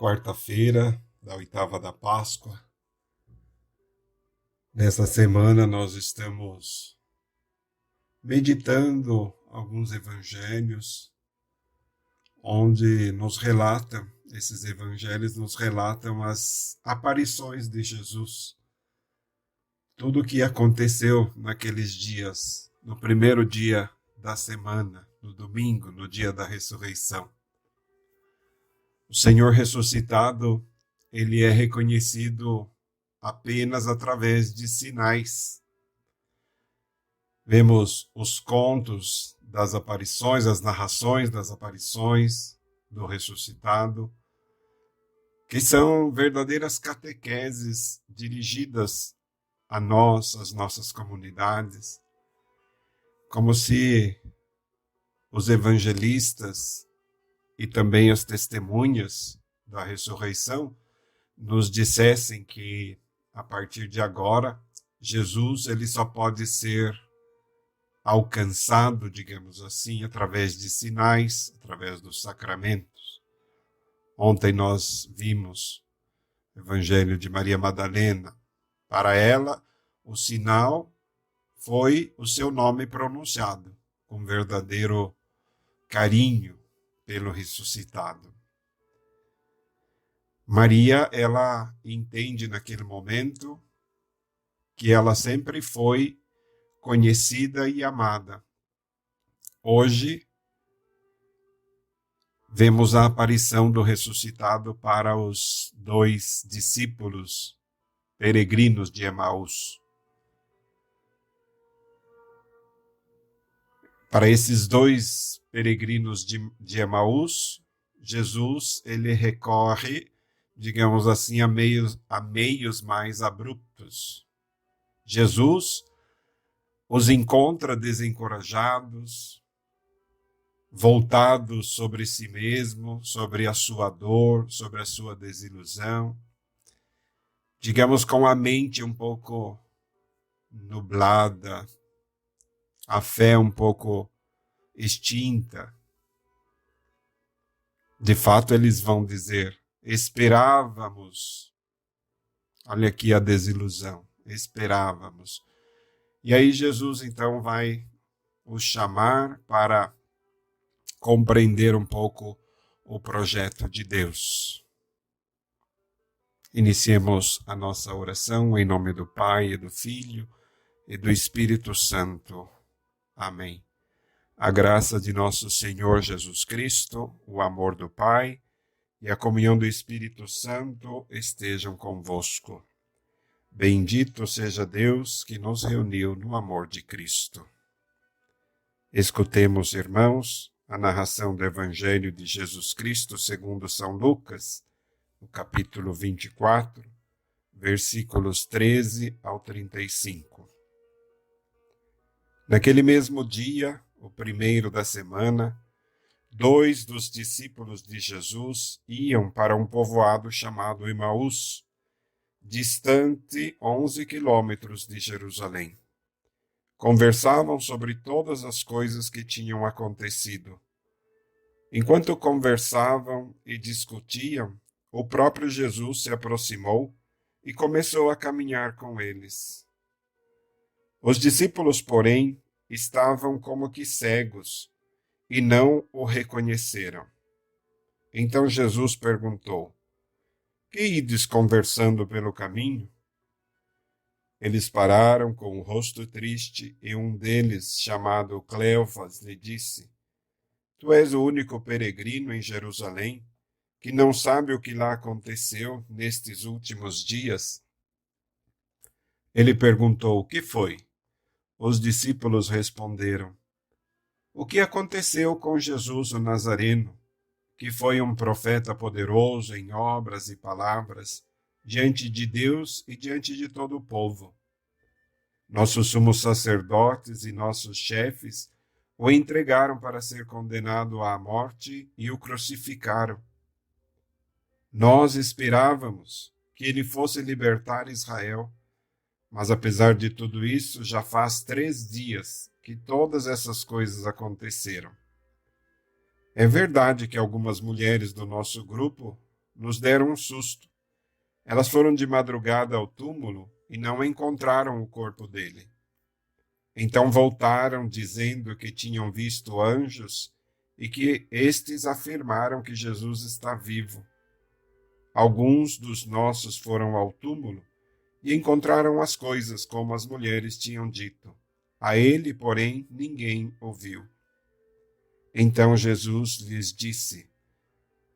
quarta-feira da oitava da Páscoa. Nessa semana nós estamos meditando alguns evangelhos onde esses evangelhos nos relatam as aparições de Jesus. Tudo o que aconteceu naqueles dias, no primeiro dia da semana, no domingo, no dia da ressurreição. O Senhor ressuscitado, ele é reconhecido apenas através de sinais. Vemos os contos das aparições, as narrações das aparições do ressuscitado, que são verdadeiras catequeses dirigidas a nós, às nossas comunidades, como se os evangelistas e também as testemunhas da ressurreição nos dissessem que, a partir de agora, Jesus ele só pode ser alcançado, digamos assim, através de sinais, através dos sacramentos. Ontem nós vimos o Evangelho de Maria Madalena. Para ela, o sinal foi o seu nome pronunciado, com verdadeiro carinho pelo ressuscitado. Maria, ela entende naquele momento que ela sempre foi conhecida e amada. Hoje, vemos a aparição do ressuscitado para os dois discípulos peregrinos de Emaús. Para esses dois peregrinos de Emaús, Jesus ele recorre, digamos assim, a meios mais abruptos. Jesus os encontra desencorajados, voltados sobre si mesmo, sobre a sua dor, sobre a sua desilusão, digamos com a mente um pouco nublada, a fé um pouco extinta. De fato, eles vão dizer: esperávamos. Olha aqui a desilusão, esperávamos. E aí Jesus então vai os chamar para compreender um pouco o projeto de Deus. Iniciemos a nossa oração em nome do Pai, e do Filho e do Espírito Santo. Amém. A graça de nosso Senhor Jesus Cristo, o amor do Pai e a comunhão do Espírito Santo estejam convosco. Bendito seja Deus que nos reuniu no amor de Cristo. Escutemos, irmãos, a narração do Evangelho de Jesus Cristo segundo São Lucas, no capítulo 24, versículos 13 ao 35. Naquele mesmo dia, o primeiro da semana, 2 dos discípulos de Jesus iam para um povoado chamado Emaús, distante 11 quilômetros de Jerusalém. Conversavam sobre todas as coisas que tinham acontecido. Enquanto conversavam e discutiam, o próprio Jesus se aproximou e começou a caminhar com eles. Os discípulos, porém, estavam como que cegos e não o reconheceram. Então Jesus perguntou: que ides conversando pelo caminho? Eles pararam com o rosto triste e um deles, chamado Cleofas, lhe disse: Tu és o único peregrino em Jerusalém que não sabe o que lá aconteceu nestes últimos dias? Ele perguntou: o que foi? Os discípulos responderam: o que aconteceu com Jesus o Nazareno, que foi um profeta poderoso em obras e palavras, diante de Deus e diante de todo o povo. Nossos sumos sacerdotes e nossos chefes o entregaram para ser condenado à morte e o crucificaram. Nós esperávamos que ele fosse libertar Israel, mas apesar de tudo isso, já faz 3 dias que todas essas coisas aconteceram. É verdade que algumas mulheres do nosso grupo nos deram um susto. Elas foram de madrugada ao túmulo e não encontraram o corpo dele. Então voltaram dizendo que tinham visto anjos e que estes afirmaram que Jesus está vivo. Alguns dos nossos foram ao túmulo e encontraram as coisas como as mulheres tinham dito. A ele, porém, ninguém ouviu. Então Jesus lhes disse: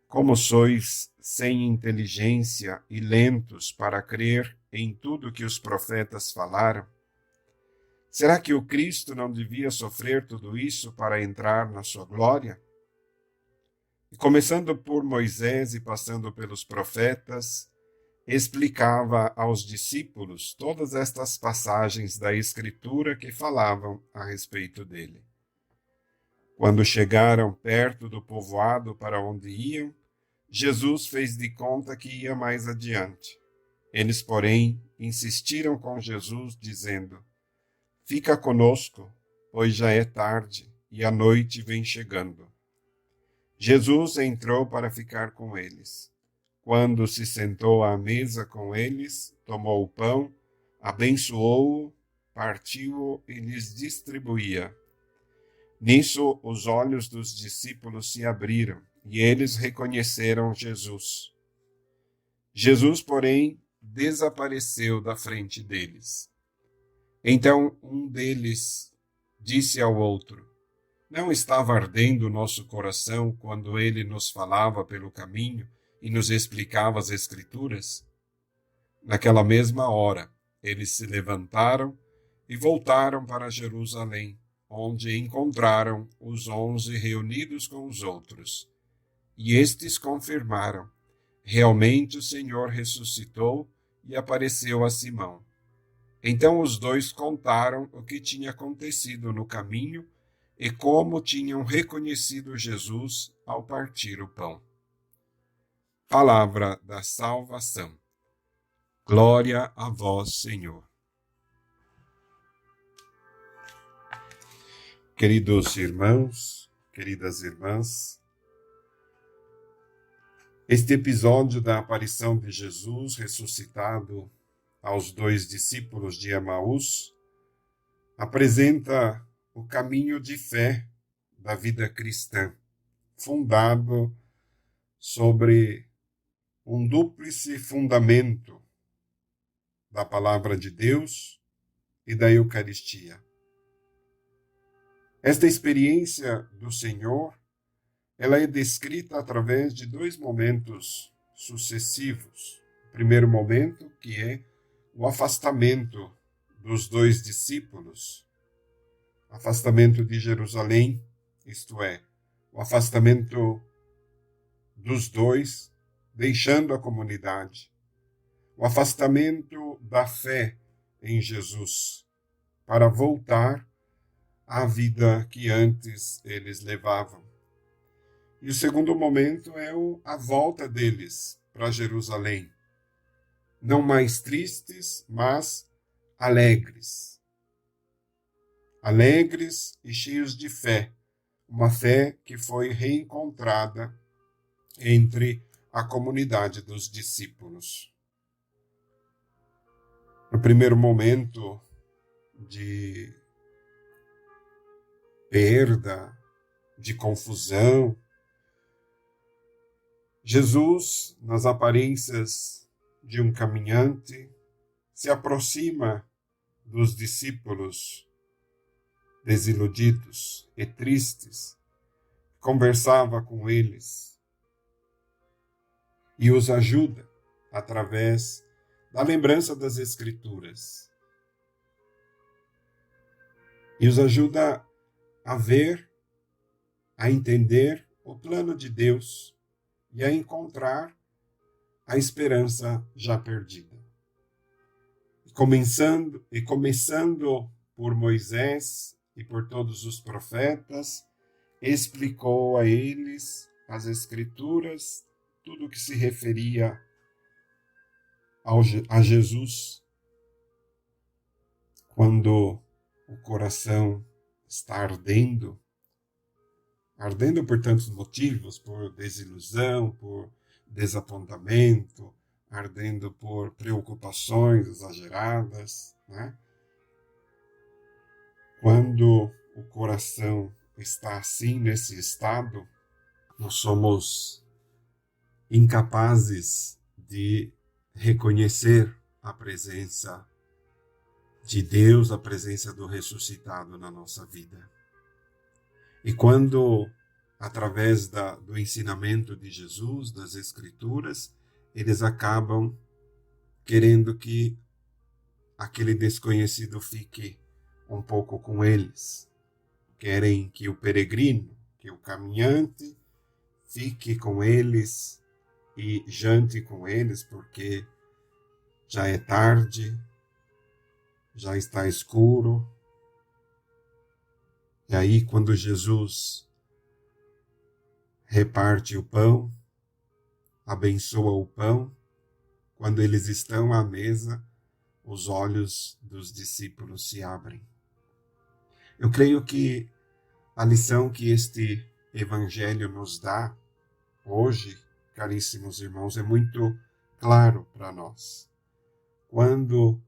Como sois sem inteligência e lentos para crer em tudo que os profetas falaram? Será que o Cristo não devia sofrer tudo isso para entrar na sua glória? E começando por Moisés e passando pelos profetas, explicava aos discípulos todas estas passagens da Escritura que falavam a respeito dele. Quando chegaram perto do povoado para onde iam, Jesus fez de conta que ia mais adiante. Eles, porém, insistiram com Jesus, dizendo: Fica conosco, pois já é tarde e a noite vem chegando. Jesus entrou para ficar com eles. Quando se sentou à mesa com eles, tomou o pão, abençoou-o, partiu-o e lhes distribuía. Nisso, os olhos dos discípulos se abriram e eles reconheceram Jesus. Jesus, porém, desapareceu da frente deles. Então um deles disse ao outro: Não estava ardendo o nosso coração quando ele nos falava pelo caminho e nos explicava as Escrituras? Naquela mesma hora, eles se levantaram e voltaram para Jerusalém, onde encontraram os 11 reunidos com os outros. E estes confirmaram: Realmente o Senhor ressuscitou e apareceu a Simão. Então os dois contaram o que tinha acontecido no caminho e como tinham reconhecido Jesus ao partir o pão. Palavra da salvação. Glória a vós, Senhor. Queridos irmãos, queridas irmãs, este episódio da aparição de Jesus ressuscitado aos 2 discípulos de Emaús apresenta o caminho de fé da vida cristã, fundado sobre um dúplice fundamento da palavra de Deus e da Eucaristia. Esta experiência do Senhor, ela é descrita através de 2 momentos sucessivos. O primeiro momento, que é o afastamento dos 2 discípulos, afastamento de Jerusalém, isto é, o afastamento dos 2, deixando a comunidade, o afastamento da fé em Jesus, para voltar à vida que antes eles levavam. E o segundo momento é a volta deles para Jerusalém, não mais tristes, mas alegres. Alegres e cheios de fé, uma fé que foi reencontrada entre a comunidade dos discípulos. No primeiro momento de perda, de confusão, Jesus, nas aparências de um caminhante, se aproxima dos discípulos desiludidos e tristes, conversava com eles e os ajuda através da lembrança das Escrituras. E os ajuda a ver, a entender o plano de Deus e a encontrar a esperança já perdida. Começando por Moisés e por todos os profetas, explicou a eles as Escrituras, tudo o que se referia a Jesus, quando o coração está ardendo por tantos motivos, por desilusão, por desapontamento, ardendo por preocupações exageradas, né? Quando o coração está assim, nesse estado, nós somos incapazes de reconhecer a presença de Deus, a presença do ressuscitado na nossa vida. E quando, através do ensinamento de Jesus, das Escrituras, eles acabam querendo que aquele desconhecido fique um pouco com eles. Querem que o peregrino, que o caminhante, fique com eles e jante com eles, porque já é tarde, já está escuro. E aí, quando Jesus reparte o pão, abençoa o pão, quando eles estão à mesa, os olhos dos discípulos se abrem. Eu creio que a lição que este evangelho nos dá hoje, caríssimos irmãos, é muito claro para nós. Quando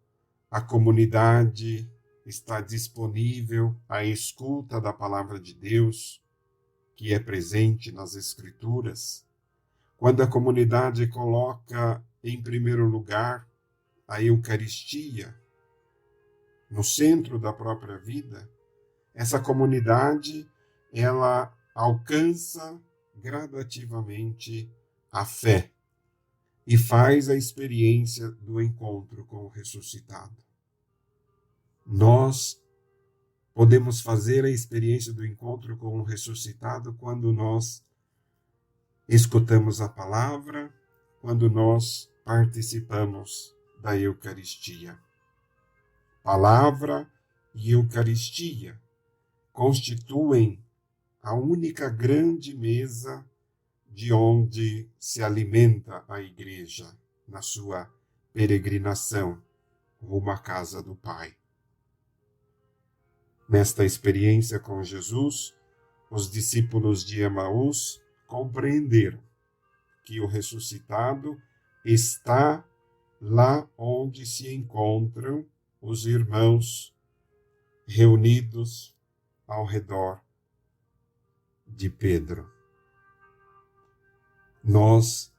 a comunidade está disponível à escuta da palavra de Deus, que é presente nas Escrituras, quando a comunidade coloca em primeiro lugar a Eucaristia no centro da própria vida, essa comunidade, ela alcança gradativamente a fé e faz a experiência do encontro com o ressuscitado. Nós podemos fazer a experiência do encontro com o ressuscitado quando nós escutamos a palavra, quando nós participamos da Eucaristia. Palavra e Eucaristia constituem a única grande mesa de onde se alimenta a Igreja na sua peregrinação rumo à casa do Pai. Nesta experiência com Jesus, os discípulos de Emaús compreenderam que o ressuscitado está lá onde se encontram os irmãos reunidos ao redor de Pedro. Nós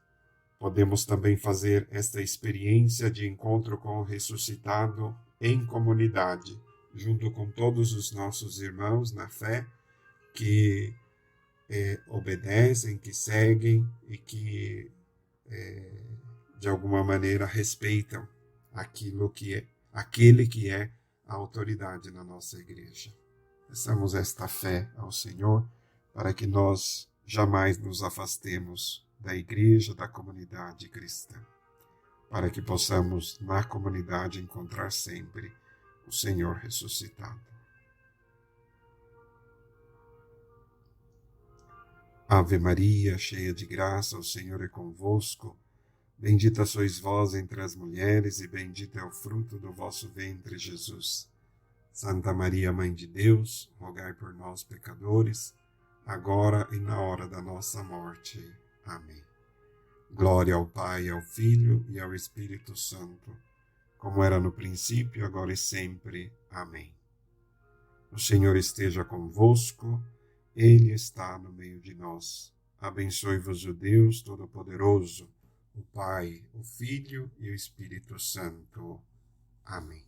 podemos também fazer esta experiência de encontro com o ressuscitado em comunidade, junto com todos os nossos irmãos na fé que obedecem, que seguem e que de alguma maneira respeitam aquele que é a autoridade na nossa igreja. Peçamos esta fé ao Senhor para que nós jamais nos afastemos da igreja, da comunidade cristã, para que possamos na comunidade encontrar sempre o Senhor ressuscitado. Ave Maria, cheia de graça, o Senhor é convosco. Bendita sois vós entre as mulheres, e bendito é o fruto do vosso ventre, Jesus. Santa Maria, Mãe de Deus, rogai por nós, pecadores, agora e na hora da nossa morte. Amém. Glória ao Pai, ao Filho e ao Espírito Santo, como era no princípio, agora e sempre. Amém. O Senhor esteja convosco, Ele está no meio de nós. Abençoe-vos o Deus Todo-Poderoso, o Pai, o Filho e o Espírito Santo. Amém.